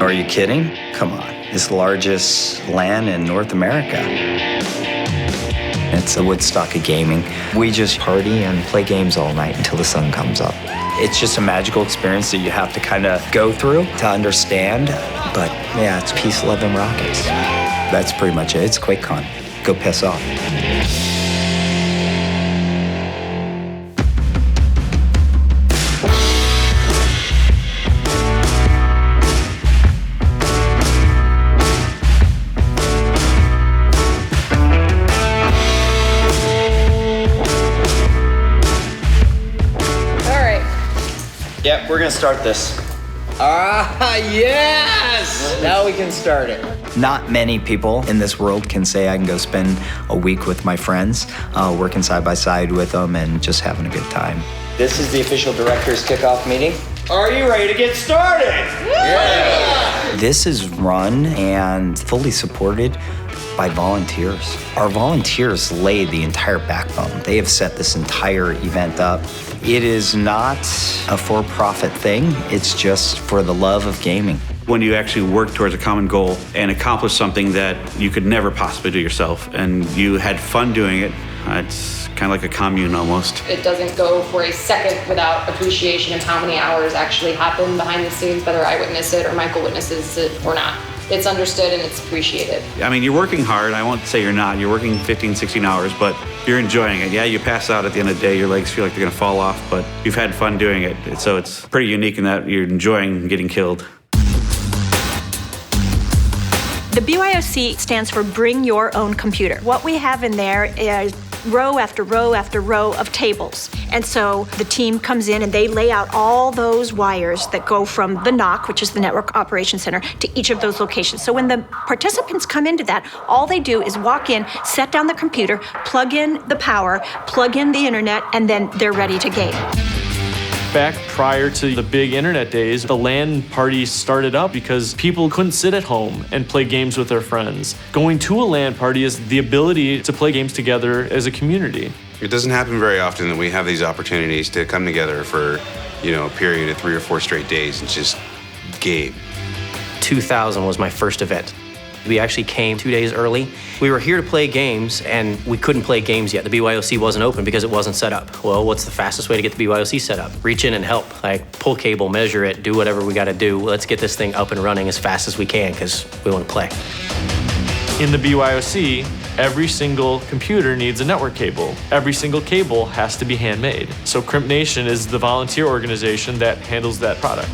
Are you kidding? Come on. It's the largest LAN in North America. It's a Woodstock of gaming. We just party and play games all night until the sun comes up. It's just a magical experience that you have to kind of go through to understand. But yeah, it's peace, love, and rockets. That's pretty much it. It's QuakeCon. Go piss off. Yep, we're gonna start this. Yes! Now we can start it. Not many people in this world can say I can go spend a week with my friends, working side by side with them and just having a good time. This is the official director's kickoff meeting. Are you ready to get started? Yeah! This is run and fully supported by volunteers. Our volunteers laid the entire backbone. They have set this entire event up. It is not a for-profit thing. It's just for the love of gaming. When you actually work towards a common goal and accomplish something that you could never possibly do yourself, and you had fun doing it, it's kind of like a commune almost. It doesn't go for a second without appreciation of how many hours actually happen behind the scenes, whether I witness it or Michael witnesses it or not. It's understood and it's appreciated. I mean, you're working hard. I won't say you're not. You're working 15, 16 hours, but you're enjoying it. Yeah, you pass out at the end of the day. Your legs feel like they're going to fall off, but you've had fun doing it. So it's pretty unique in that you're enjoying getting killed. The BYOC stands for Bring Your Own Computer. What we have in there is row after row after row of tables. And so the team comes in and they lay out all those wires that go from the NOC, which is the Network Operations Center, to each of those locations. So when the participants come into that, all they do is walk in, set down the computer, plug in the power, plug in the internet, and then they're ready to game. Back prior to the big internet days, the LAN parties started up because people couldn't sit at home and play games with their friends. Going to a LAN party is the ability to play games together as a community. It doesn't happen very often that we have these opportunities to come together for, a period of 3 or 4 straight days and just game. 2000 was my first event. We actually came 2 days early. We were here to play games, and we couldn't play games yet. The BYOC wasn't open because it wasn't set up. Well, what's the fastest way to get the BYOC set up? Reach in and help. Like, pull cable, measure it, do whatever we gotta do. Let's get this thing up and running as fast as we can, because we want to play. In the BYOC, every single computer needs a network cable. Every single cable has to be handmade. So Crimp Nation is the volunteer organization that handles that product.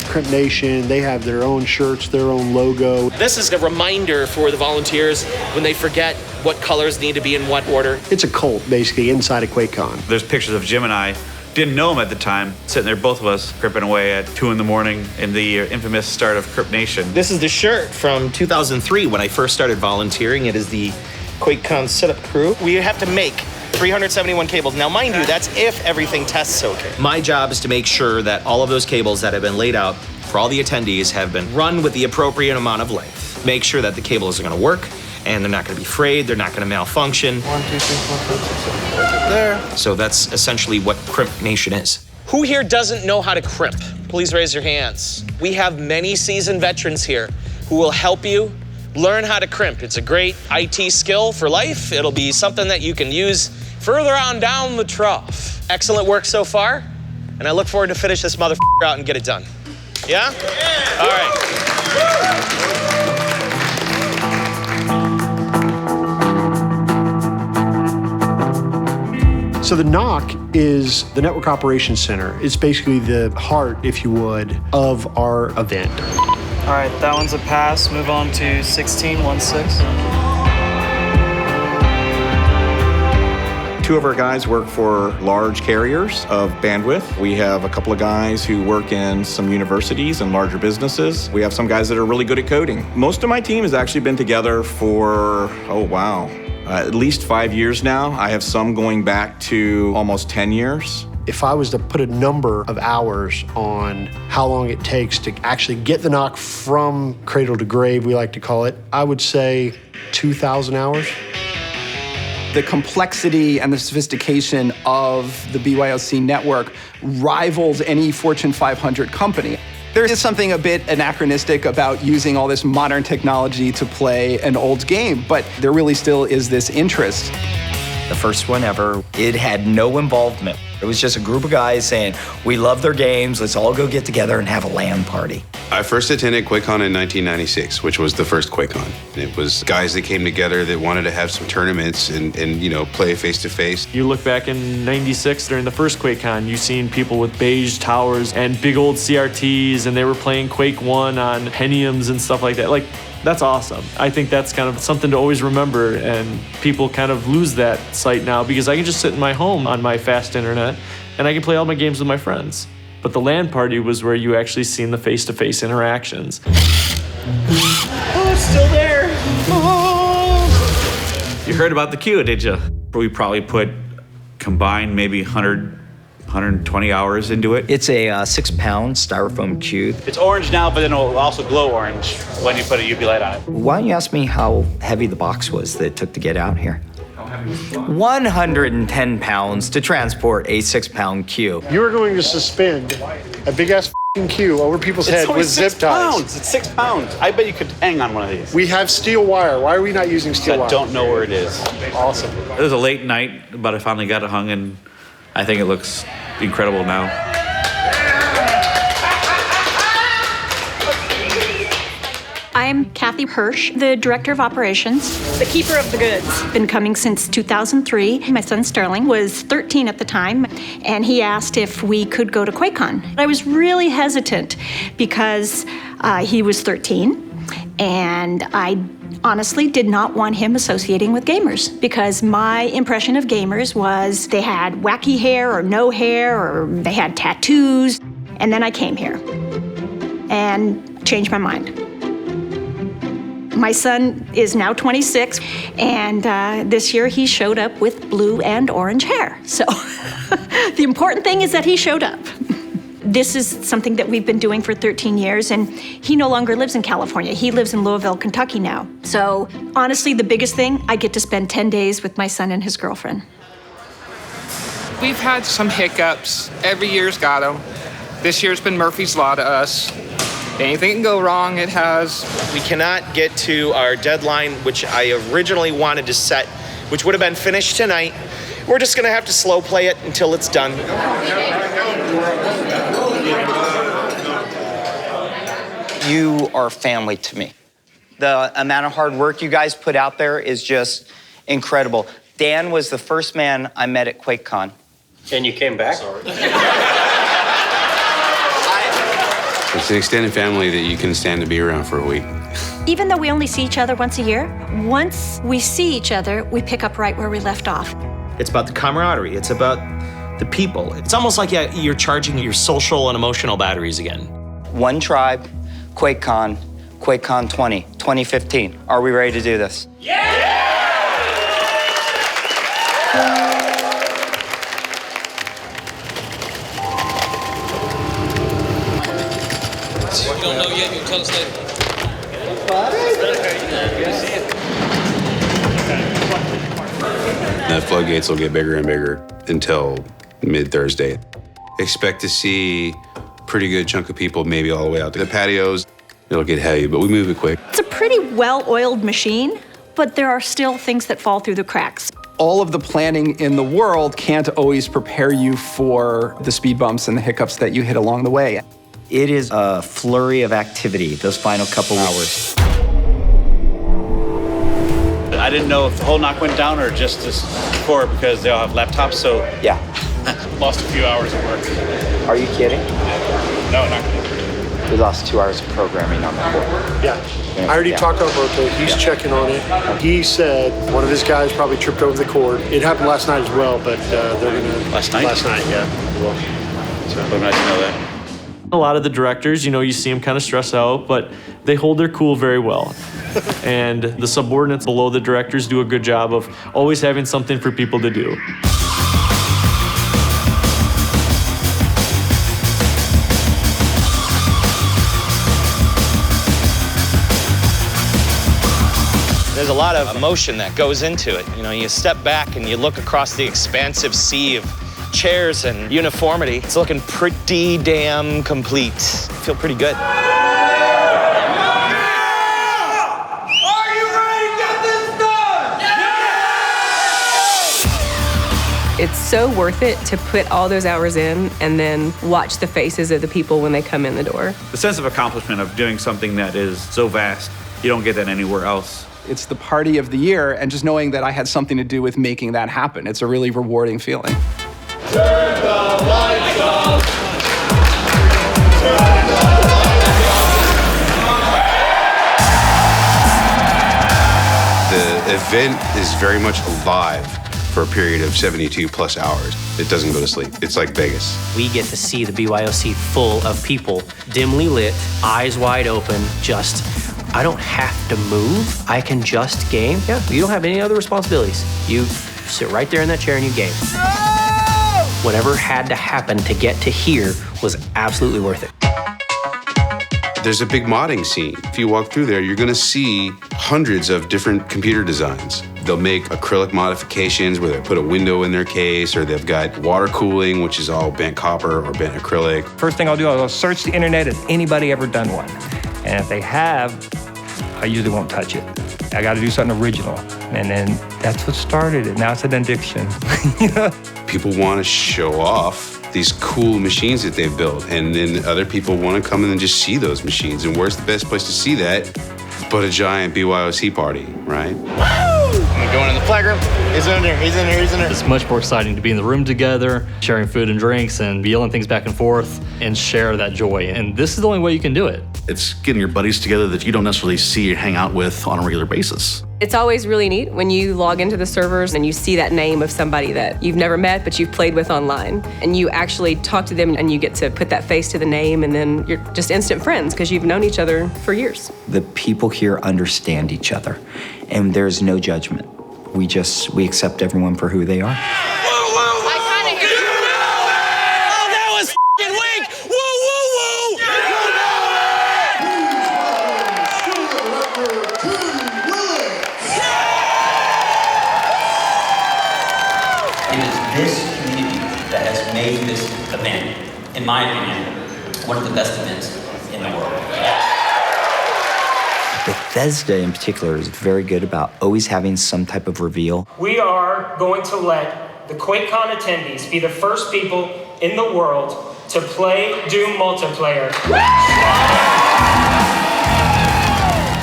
Crimp Nation, they have their own shirts, their own logo. This is a reminder for the volunteers when they forget what colors need to be in what order. It's a cult, basically, inside of QuakeCon. There's pictures of Jim and I. Didn't know him at the time, sitting there, both of us, crimping away at 2 in the morning in the infamous start of Crimp Nation. This is the shirt from 2003 when I first started volunteering. It is the QuakeCon setup crew. We have to make 371 cables. Now, mind you, that's if everything tests okay. My job is to make sure that all of those cables that have been laid out for all the attendees have been run with the appropriate amount of length. Make sure that the cables are going to work and they're not going to be frayed, they're not going to malfunction. 1, 2, 3, 4, 5, 6, 7, 8, there. So that's essentially what Crimp Nation is. Who here doesn't know how to crimp? Please raise your hands. We have many seasoned veterans here who will help you learn how to crimp. It's a great IT skill for life. It'll be something that you can use further on down the trough. Excellent work so far, and I look forward to finish this motherfucker out and get it done. Yeah? All right. So the NOC is the Network Operations Center. It's basically the heart, if you would, of our event. All right, that one's a pass. Move on to 1616. 2 of our guys work for large carriers of bandwidth. We have a couple of guys who work in some universities and larger businesses. We have some guys that are really good at coding. Most of my team has actually been together for, at least 5 years now. I have some going back to almost 10 years. If I was to put a number of hours on how long it takes to actually get the NOC from cradle to grave, we like to call it, I would say 2,000 hours. The complexity and the sophistication of the BYOC network rivals any Fortune 500 company. There is something a bit anachronistic about using all this modern technology to play an old game, but there really still is this interest. The first one ever, it had no involvement. It was just a group of guys saying, we love their games, let's all go get together and have a LAN party. I first attended QuakeCon in 1996, which was the first QuakeCon. It was guys that came together that wanted to have some tournaments and you know, play face-to-face. You look back in 96 during the first QuakeCon, you seen people with beige towers and big old CRTs, and they were playing Quake 1 on Pentiums and stuff like that. Like, that's awesome. I think that's kind of something to always remember, and people kind of lose that sight now because I can just sit in my home on my fast internet and I can play all my games with my friends. But the LAN party was where you actually seen the face-to-face interactions. Oh, it's still there. Oh. You heard about the queue, did you? We probably put combined maybe 120 hours into it. It's a 6-pound styrofoam cube. It's orange now, but then it'll also glow orange when you put a UV light on it. Why don't you ask me how heavy the box was that it took to get out here? How heavy was the box? 110 pounds to transport a 6-pound cube. You are going to suspend a big-ass f***ing queue over people's head with zip ties. It's 6 pounds. I bet you could hang on one of these. We have steel wire. Why are we not using steel wire? I don't know where it is. Awesome. It was a late night, but I finally got it hung, and I think it looks incredible now. I'm Kathy Hirsch, the Director of Operations, the keeper of the goods. Been coming since 2003. My son Sterling was 13 at the time, and he asked if we could go to QuakeCon. I was really hesitant because he was 13, and I honestly did not want him associating with gamers because my impression of gamers was they had wacky hair or no hair or they had tattoos. And then I came here and changed my mind. My son is now 26, and this year he showed up with blue and orange hair. So the important thing is that he showed up. This is something that we've been doing for 13 years, and he no longer lives in California. He lives in Louisville, Kentucky now. So honestly, the biggest thing, I get to spend 10 days with my son and his girlfriend. We've had some hiccups. Every year's got them. This year's been Murphy's Law to us. Anything can go wrong, it has. We cannot get to our deadline, which I originally wanted to set, which would have been finished tonight. We're just gonna have to slow play it until it's done. You are family to me. The amount of hard work you guys put out there is just incredible. Dan was the first man I met at QuakeCon. And you came back? It's an extended family that you can stand to be around for a week. Even though we only see each other once a year, once we see each other, we pick up right where we left off. It's about the camaraderie. It's about the people. It's almost like you're charging your social and emotional batteries again. One tribe, QuakeCon 2015. Are we ready to do this? You don't know yet, you tell us later. The floodgates will get bigger and bigger until mid-Thursday. Expect to see a pretty good chunk of people, maybe all the way out to the patios. It'll get heavy, but we move it quick. It's a pretty well-oiled machine, but there are still things that fall through the cracks. All of the planning in the world can't always prepare you for the speed bumps and the hiccups that you hit along the way. It is a flurry of activity those final couple hours. I didn't know if the whole knock went down or just this core because they all have laptops, so yeah. Lost a few hours of work. Are you kidding? No, not kidding. We lost 2 hours of programming on the core. Yeah. I already talked to Alberto. He's checking on it. He said one of his guys probably tripped over the cord. It happened last night as well, but they're gonna. Last night? Last night, yeah. Well, so nice to know that. A lot of the directors, you see them kind of stress out, but they hold their cool very well. And the subordinates below the directors do a good job of always having something for people to do. There's a lot of emotion that goes into it. You step back and you look across the expansive sea of chairs and uniformity. It's looking pretty damn complete. I feel pretty good. It's so worth it to put all those hours in and then watch the faces of the people when they come in the door. The sense of accomplishment of doing something that is so vast, you don't get that anywhere else. It's the party of the year, and just knowing that I had something to do with making that happen, it's a really rewarding feeling. Turn the lights off. The event is very much alive for a period of 72 plus hours. It doesn't go to sleep. It's like Vegas. We get to see the BYOC full of people, dimly lit, eyes wide open, just, I don't have to move. I can just game. Yeah, you don't have any other responsibilities. You sit right there in that chair and you game. Whatever had to happen to get to here was absolutely worth it. There's a big modding scene. If you walk through there, you're gonna see hundreds of different computer designs. They'll make acrylic modifications where they put a window in their case, or they've got water cooling, which is all bent copper or bent acrylic. First thing I'll do, I'll search the internet. Has anybody ever done one? And if they have, I usually won't touch it. I gotta do something original. And then that's what started it. Now it's an addiction. People wanna show off these cool machines that they've built, and then other people wanna come in and just see those machines. And where's the best place to see that but a giant BYOC party, right? I'm going in the flag room. He's in there, he's in there, he's in there. It's much more exciting to be in the room together, sharing food and drinks, and yelling things back and forth, and share that joy. And this is the only way you can do it. It's getting your buddies together that you don't necessarily see or hang out with on a regular basis. It's always really neat when you log into the servers and you see that name of somebody that you've never met but you've played with online. And you actually talk to them and you get to put that face to the name, and then you're just instant friends because you've known each other for years. The people here understand each other, and there's no judgment. We accept everyone for who they are. This community that has made this event, in my opinion, one of the best events in the world. Bethesda in particular is very good about always having some type of reveal. We are going to let the QuakeCon attendees be the first people in the world to play Doom multiplayer.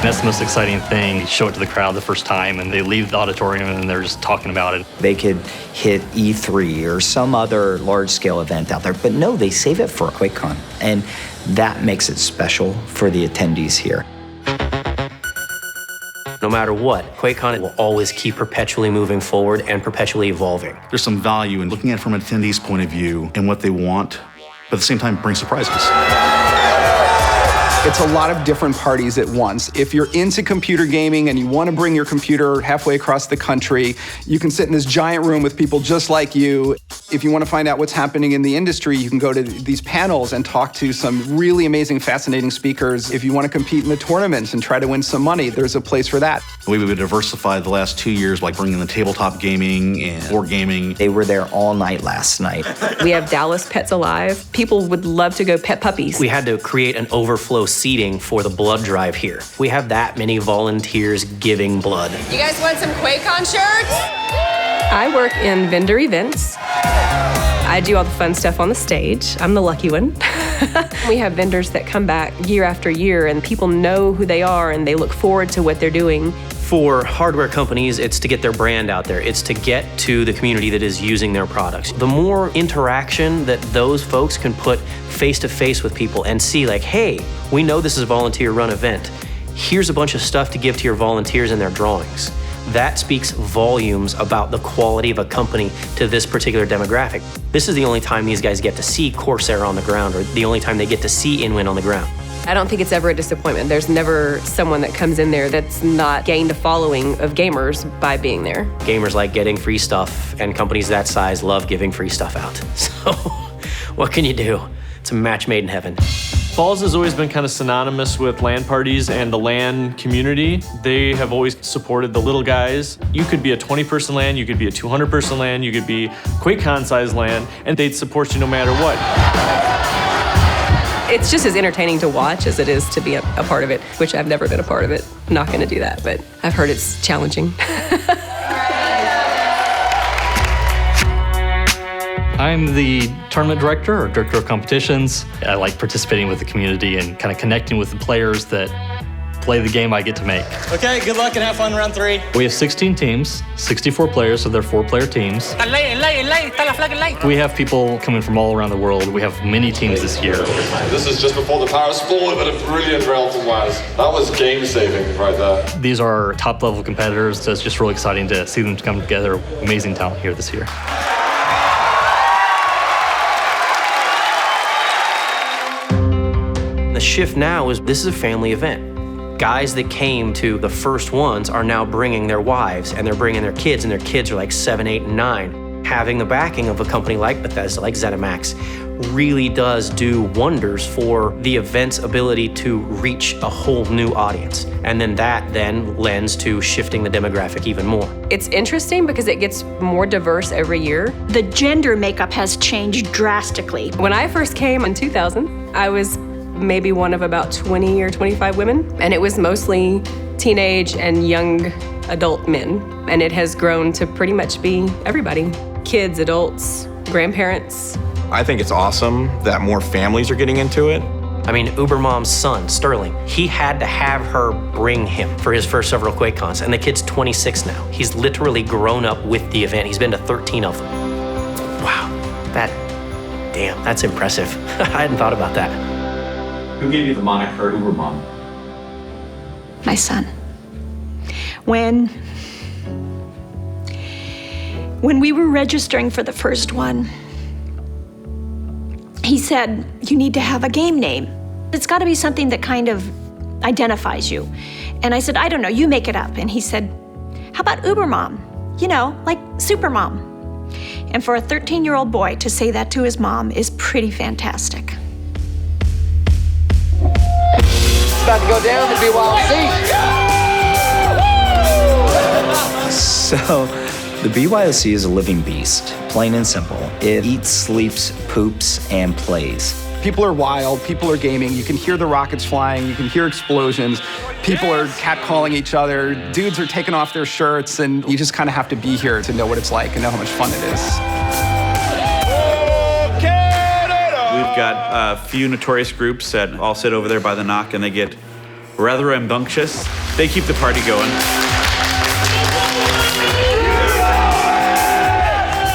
That's the most exciting thing. You show it to the crowd the first time and they leave the auditorium and they're just talking about it. They could hit E3 or some other large-scale event out there, but no, they save it for QuakeCon. And that makes it special for the attendees here. No matter what, QuakeCon will always keep perpetually moving forward and perpetually evolving. There's some value in looking at it from an attendee's point of view and what they want, but at the same time bring surprises. It's a lot of different parties at once. If you're into computer gaming and you want to bring your computer halfway across the country, you can sit in this giant room with people just like you. If you want to find out what's happening in the industry, you can go to these panels and talk to some really amazing, fascinating speakers. If you want to compete in the tournaments and try to win some money, there's a place for that. We've been diversified the last 2 years, like bringing the tabletop gaming and board gaming. They were there all night last night. We have Dallas Pets Alive. People would love to go pet puppies. We had to create an overflow seating for the blood drive here. We have that many volunteers giving blood. You guys want some QuakeCon shirts? I work in vendor events. I do all the fun stuff on the stage. I'm the lucky one. We have vendors that come back year after year and people know who they are and they look forward to what they're doing. For hardware companies, it's to get their brand out there. It's to get to the community that is using their products. The more interaction that those folks can put face to face with people and see like, hey, we know this is a volunteer-run event. Here's a bunch of stuff to give to your volunteers in their drawings. That speaks volumes about the quality of a company to this particular demographic. This is the only time these guys get to see Corsair on the ground, or the only time they get to see InWin on the ground. I don't think it's ever a disappointment. There's never someone that comes in there that's not gained a following of gamers by being there. Gamers like getting free stuff, and companies that size love giving free stuff out. So what can you do? It's a match made in heaven. BAWLS has always been kind of synonymous with LAN parties and the LAN community. They have always supported the little guys. You could be a 20-person LAN, you could be a 200-person LAN, you could be QuakeCon-sized LAN, and they'd support you no matter what. It's just as entertaining to watch as it is to be a part of it, which I've never been a part of it. I'm not going to do that, but I've heard it's challenging. I'm the tournament director or director of competitions. I like participating with the community and kind of connecting with the players that play the game I get to make. Okay, good luck and have fun round 3. We have 16 teams, 64 players, so they're 4-player teams. We have people coming from all around the world. We have many teams this year. This is just before the Paris Fall, but a brilliant round from Waz. That was game-saving right there. These are top-level competitors, so it's just really exciting to see them come together. Amazing talent here this year. The shift now is this is a family event. Guys that came to the first ones are now bringing their wives and they're bringing their kids, and their kids are like 7, 8, and 9. Having the backing of a company like Bethesda, like ZeniMax, really does do wonders for the event's ability to reach a whole new audience. And then that then lends to shifting the demographic even more. It's interesting because it gets more diverse every year. The gender makeup has changed drastically. When I first came in 2000, I was maybe one of about 20 or 25 women, and it was mostly teenage and young adult men. And it has grown to pretty much be everybody. Kids, adults, grandparents. I think it's awesome that more families are getting into it. I mean, Ubermom's son, Sterling, he had to have her bring him for his first several QuakeCons, and the kid's 26 now. He's literally grown up with the event. He's been to 13 of them. Wow, damn, that's impressive. I hadn't thought about that. Who gave you the moniker Ubermom? My son. When we were registering for the first one, he said, you need to have a game name. It's got to be something that kind of identifies you. And I said, I don't know, you make it up. And he said, how about Ubermom? You know, like Supermom. And for a 13-year-old boy to say that to his mom is pretty fantastic. It's about to go down to BYOC. So, the BYOC is a living beast, plain and simple. It eats, sleeps, poops, and plays. People are wild, people are gaming, you can hear the rockets flying, you can hear explosions, people are catcalling each other, dudes are taking off their shirts, and you just kind of have to be here to know what it's like and know how much fun it is. We've got a few notorious groups that all sit over there by the knock, and they get rather rambunctious. They keep the party going.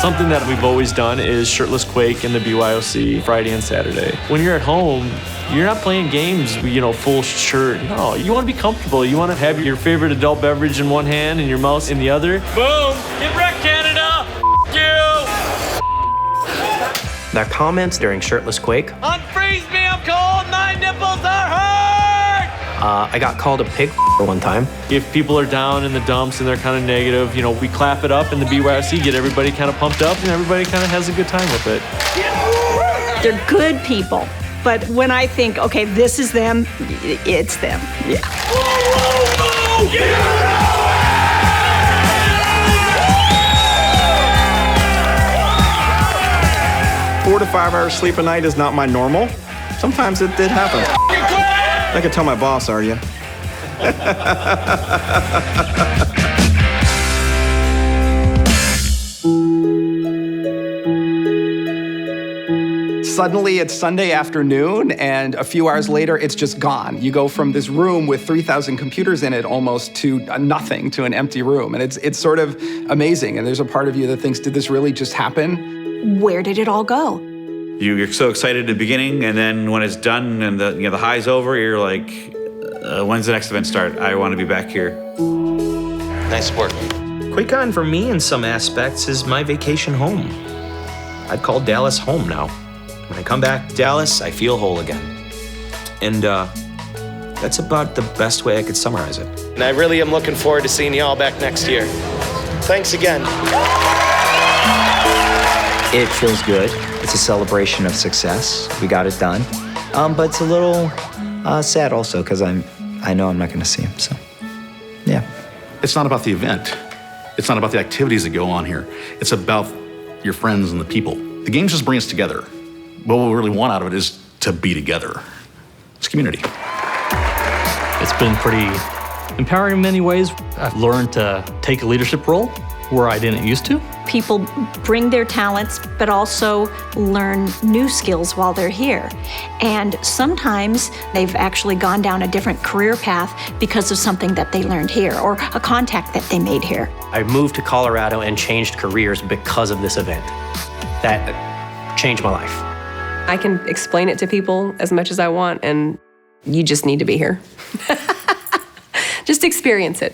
Something that we've always done is shirtless Quake in the BYOC Friday and Saturday. When you're at home, you're not playing games, full shirt. No, you want to be comfortable. You want to have your favorite adult beverage in one hand and your mouse in the other. Boom! Get wrecked, Canada! You! Their comments during shirtless Quake. Unfreeze me, I'm cold, my nipples are hurt! I got called a pig one time. If people are down in the dumps and they're kind of negative, we clap it up in the BYOC, get everybody kind of pumped up, and everybody kind of has a good time with it. They're good people, but when I think, okay, this is them, it's them, yeah. 4 to 5 hours sleep a night is not my normal. Sometimes it did happen. I could tell my boss, are you? Suddenly it's Sunday afternoon, and a few hours later it's just gone. You go from this room with 3,000 computers in it almost to nothing, to an empty room. And it's sort of amazing. And there's a part of you that thinks, did this really just happen? Where did it all go? You're so excited at the beginning, and then when it's done and the high's over, you're like, when's the next event start? I want to be back here. Nice work. QuakeCon for me in some aspects is my vacation home. I'd call Dallas home now. When I come back to Dallas, I feel whole again. And that's about the best way I could summarize it. And I really am looking forward to seeing you all back next year. Thanks again. It feels good. It's a celebration of success. We got it done. But it's a little sad also because I know I'm not going to see him. So, yeah. It's not about the event. It's not about the activities that go on here. It's about your friends and the people. The games just bring us together. What we really want out of it is to be together. It's community. It's been pretty empowering in many ways. I've learned to take a leadership role where I didn't used to. People bring their talents, but also learn new skills while they're here. And sometimes they've actually gone down a different career path because of something that they learned here or a contact that they made here. I moved to Colorado and changed careers because of this event. That changed my life. I can explain it to people as much as I want, and you just need to be here. Just experience it.